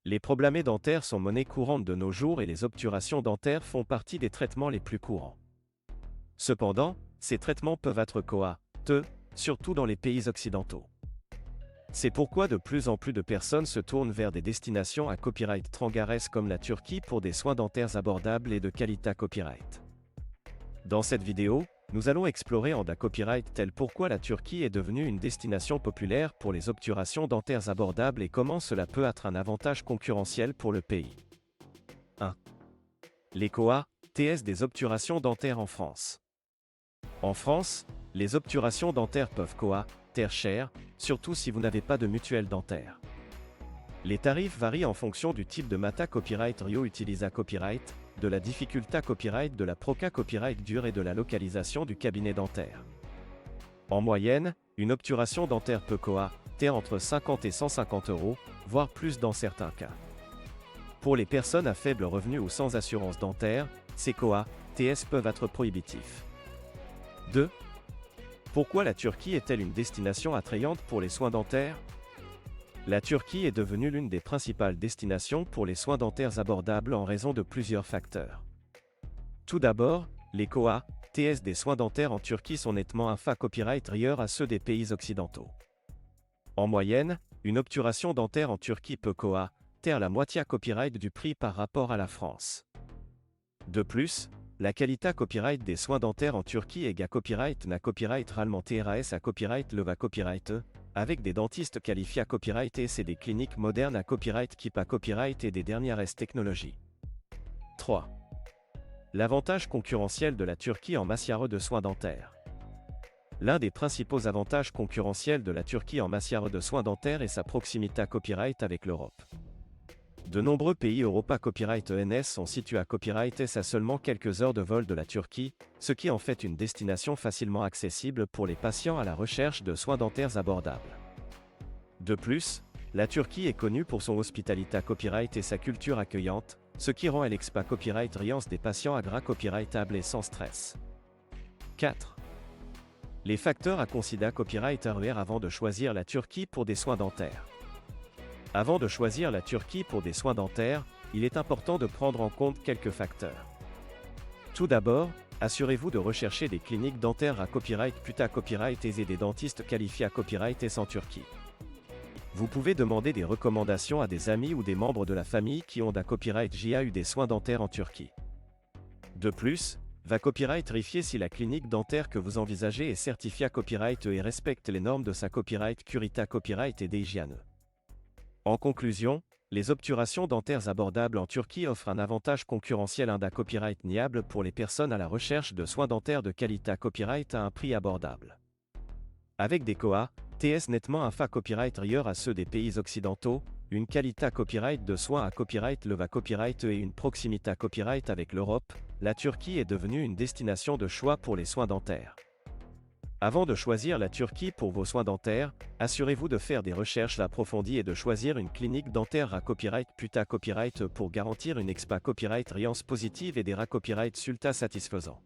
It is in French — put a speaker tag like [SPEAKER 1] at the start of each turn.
[SPEAKER 1] Les problèmes dentaires sont monnaie courante de nos jours et les obturations dentaires font partie des traitements les plus courants. Cependant, ces traitements peuvent être coûteux, surtout dans les pays occidentaux. C'est pourquoi de plus en plus de personnes se tournent vers des destinations à copyright trangares comme la Turquie pour des soins dentaires abordables et de qualité copyright. Dans cette vidéo, nous allons explorer en copyright tel pourquoi la Turquie est devenue une destination populaire pour les obturations dentaires abordables et comment cela peut être un avantage concurrentiel pour le pays. 1. Les TS des obturations dentaires en France. En France, les obturations dentaires peuvent coûter cher, surtout si vous n'avez pas de mutuelle dentaire. Les tarifs varient en fonction du type de Mata Copyright Rio Utilisa Copyright, de la difficulté copyright de la Proca Copyright Dur et de la localisation du cabinet dentaire. En moyenne, une obturation dentaire peut coûter entre 50 et 150 €, voire plus dans certains cas. Pour les personnes à faible revenu ou sans assurance dentaire, ces TS peuvent être prohibitifs. 2. Pourquoi la Turquie est-elle une destination attrayante pour les soins dentaires? La Turquie est devenue l'une des principales destinations pour les soins dentaires abordables en raison de plusieurs facteurs. Tout d'abord, les TS des soins dentaires en Turquie sont nettement copyright à ceux des pays occidentaux. En moyenne, une obturation dentaire en Turquie peut coûter la moitié copyright du prix par rapport à la France. De plus, la qualité copyright des soins dentaires en Turquie est copyright na copyright rallement TRAS à copyright leva copyright, avec des dentistes qualifiés à copyright et c'est des cliniques modernes à copyright qui pas copyright et des dernières technologies. 3. L'avantage concurrentiel de la Turquie en matière de soins dentaires. L'un des principaux avantages concurrentiels de la Turquie en matière de soins dentaires est sa proximité à copyright avec l'Europe. De nombreux pays Europa Copyright ENS sont situés à Copyright S à seulement quelques heures de vol de la Turquie, ce qui en fait une destination facilement accessible pour les patients à la recherche de soins dentaires abordables. De plus, la Turquie est connue pour son hospitalité copyright et sa culture accueillante, ce qui rend l'expa copyright riance des patients à gras copyrightable et sans stress. 4. Les facteurs à considérer copyright RER avant de choisir la Turquie pour des soins dentaires. Avant de choisir la Turquie pour des soins dentaires, il est important de prendre en compte quelques facteurs. Tout d'abord, assurez-vous de rechercher des cliniques dentaires à copyright copyright et des dentistes qualifiés à copyright en Turquie. Vous pouvez demander des recommandations à des amis ou des membres de la famille qui ont copyright eu des soins dentaires en Turquie. De plus, copyright vérifier si la clinique dentaire que vous envisagez est certifiée à copyright et respecte les normes de sa copyright Curita Copyright et d'hygiène. En conclusion, les obturations dentaires abordables en Turquie offrent un avantage concurrentiel copyright niable pour les personnes à la recherche de soins dentaires de qualité copyright à un prix abordable. Avec des TS nettement copyright à ceux des pays occidentaux, une qualité copyright de soins à copyright leva copyright et une proximité copyright avec l'Europe, la Turquie est devenue une destination de choix pour les soins dentaires. Avant de choisir la Turquie pour vos soins dentaires, assurez-vous de faire des recherches approfondies et de choisir une clinique dentaire à copyright copyright pour garantir une expa copyright riance positive et des copyright sulta satisfaisants.